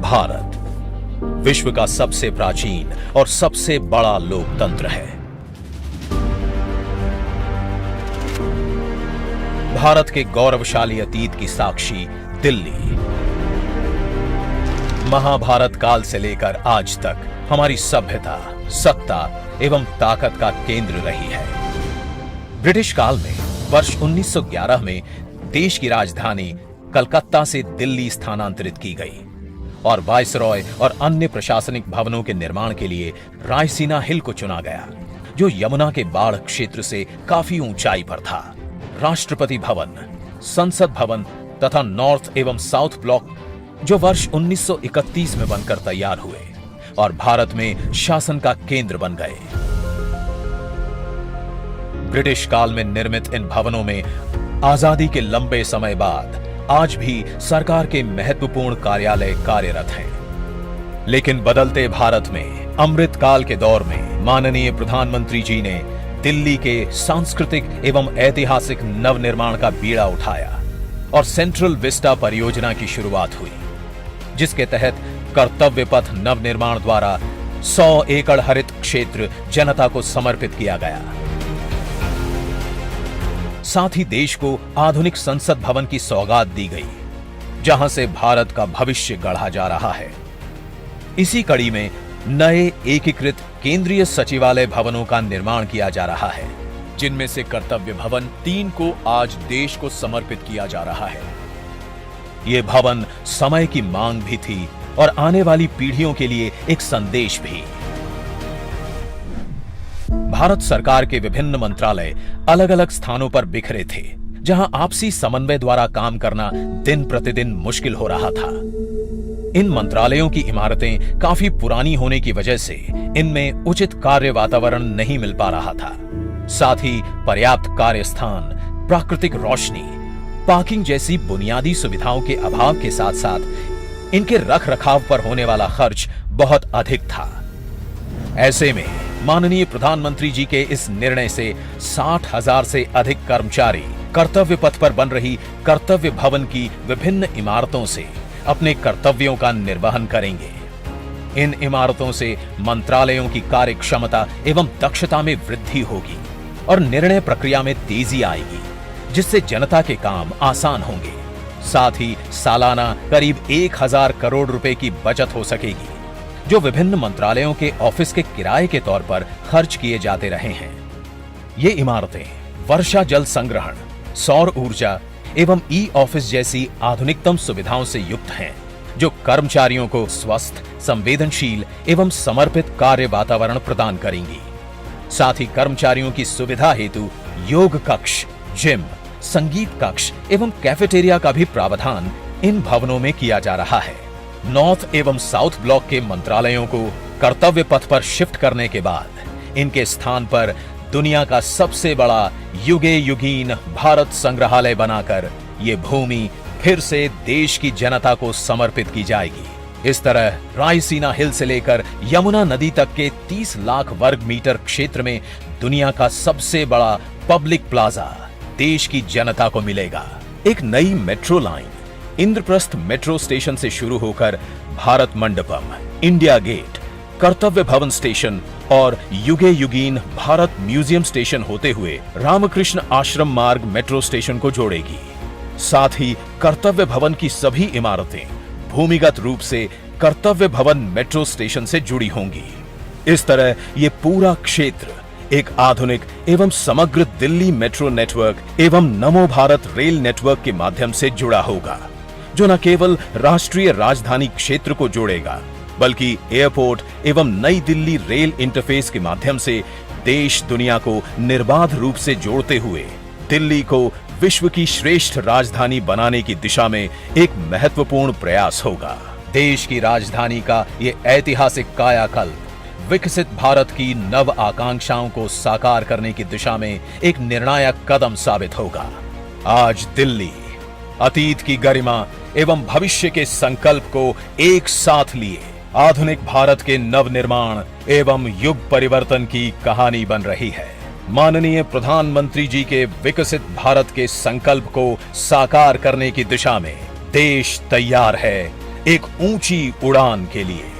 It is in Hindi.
भारत विश्व का सबसे प्राचीन और सबसे बड़ा लोकतंत्र है। भारत के गौरवशाली अतीत की साक्षी दिल्ली महाभारत काल से लेकर आज तक हमारी सभ्यता, सत्ता एवं ताकत का केंद्र रही है। ब्रिटिश काल में वर्ष 1911 में देश की राजधानी कलकत्ता से दिल्ली स्थानांतरित की गई और वायसरॉय और अन्य प्रशासनिक भवनों के निर्माण के लिए रायसीना हिल को चुना गया, जो यमुना के बाढ़ क्षेत्र से काफी ऊंचाई पर था। राष्ट्रपति भवन, संसद भवन तथा नॉर्थ एवं साउथ ब्लॉक जो वर्ष 1931 में बनकर तैयार हुए और भारत में शासन का केंद्र बन गए। ब्रिटिश काल में निर्मित इन भवनों में आजादी के लंबे समय बाद आज भी सरकार के महत्वपूर्ण कार्यालय कार्यरत हैं। लेकिन बदलते भारत में अमृत काल के दौर में माननीय प्रधानमंत्री जी ने दिल्ली के सांस्कृतिक एवं ऐतिहासिक नवनिर्माण का बीड़ा उठाया और सेंट्रल विस्टा परियोजना की शुरुआत हुई, जिसके तहत कर्तव्य पथ नवनिर्माण द्वारा 100 एकड़ हरित क्षेत्र जनता को समर्पित किया गया। साथ ही देश को आधुनिक संसद भवन की सौगात दी गई, जहां से भारत का भविष्य गढ़ा जा रहा है। इसी कड़ी में नए एकीकृत केंद्रीय सचिवालय भवनों का निर्माण किया जा रहा है, जिनमें से कर्तव्य भवन 3 को आज देश को समर्पित किया जा रहा है। ये भवन समय की मांग भी थी और आने वाली पीढ़ियों के लिए एक संदेश भी। भारत सरकार के विभिन्न मंत्रालय अलग अलग स्थानों पर बिखरे थे, जहां आपसी समन्वय द्वारा काम करना दिन प्रतिदिन मुश्किल हो रहा था। इन मंत्रालयों की इमारतें काफी पुरानी होने की वजह से इनमें उचित कार्य वातावरण नहीं मिल पा रहा था। साथ ही पर्याप्त कार्य स्थान, प्राकृतिक रोशनी, पार्किंग जैसी बुनियादी सुविधाओं के अभाव के साथ साथ इनके रख रखाव पर होने वाला खर्च बहुत अधिक था। ऐसे में माननीय प्रधानमंत्री जी के इस निर्णय से 60,000 से अधिक कर्मचारी कर्तव्य पथ पर बन रही कर्तव्य भवन की विभिन्न इमारतों से अपने कर्तव्यों का निर्वहन करेंगे। इन इमारतों से मंत्रालयों की कार्य क्षमता एवं दक्षता में वृद्धि होगी और निर्णय प्रक्रिया में तेजी आएगी, जिससे जनता के काम आसान होंगे। साथ ही सालाना करीब 1000 करोड़ रुपए की बचत हो सकेगी, जो विभिन्न मंत्रालयों के ऑफिस के किराए के तौर पर खर्च किए जाते रहे हैं। ये इमारतें वर्षा जल संग्रहण, सौर ऊर्जा एवं ई ऑफिस जैसी आधुनिकतम सुविधाओं से युक्त हैं, जो कर्मचारियों को स्वस्थ, संवेदनशील एवं समर्पित कार्य वातावरण प्रदान करेंगी। साथ ही कर्मचारियों की सुविधा हेतु योग कक्ष, जिम, संगीत कक्ष एवं कैफेटेरिया का भी प्रावधान इन भवनों में किया जा रहा है। नॉर्थ एवं साउथ ब्लॉक के मंत्रालयों को कर्तव्य पथ पर शिफ्ट करने के बाद इनके स्थान पर दुनिया का सबसे बड़ा युगे युगीन भारत संग्रहालय बनाकर ये भूमि फिर से देश की जनता को समर्पित की जाएगी। इस तरह रायसीना हिल से लेकर यमुना नदी तक के 30 लाख वर्ग मीटर क्षेत्र में दुनिया का सबसे बड़ा पब्लिक प्लाजा देश की जनता को मिलेगा। एक नई metro line Indraprastha metro station से शुरू होकर भारत मंडपम, इंडिया गेट, कर्तव्य भवन स्टेशन और युगे युगीन भारत म्यूजियम स्टेशन होते हुए रामकृष्ण आश्रम मार्ग मेट्रो स्टेशन को जोड़ेगी। साथ ही कर्तव्य भवन की सभी इमारतें भूमिगत रूप से कर्तव्य भवन मेट्रो स्टेशन से जुड़ी होंगी। इस तरह ये पूरा क्षेत्र एक आधुनिक एवं समग्र दिल्ली मेट्रो नेटवर्क एवं नमो भारत रेल नेटवर्क के माध्यम से जुड़ा होगा, जो न केवल राष्ट्रीय राजधानी क्षेत्र को जोड़ेगा, बल्कि एयरपोर्ट एवं नई दिल्ली रेल इंटरफेस के माध्यम से देश दुनिया को निर्बाध रूप से जोड़ते हुए दिल्ली को विश्व की श्रेष्ठ राजधानी बनाने की दिशा में एक महत्वपूर्ण प्रयास होगा। देश की राजधानी का ये ऐतिहासिक कायाकल्प विकसित भारत की नव आकांक्षाओं को साकार करने की दिशा में एक निर्णायक कदम साबित होगा। आज दिल्ली अतीत की गरिमा एवं भविष्य के संकल्प को एक साथ लिए आधुनिक भारत के नवनिर्माण एवं युग परिवर्तन की कहानी बन रही है। माननीय प्रधानमंत्री जी के विकसित भारत के संकल्प को साकार करने की दिशा में देश तैयार है एक ऊंची उड़ान के लिए।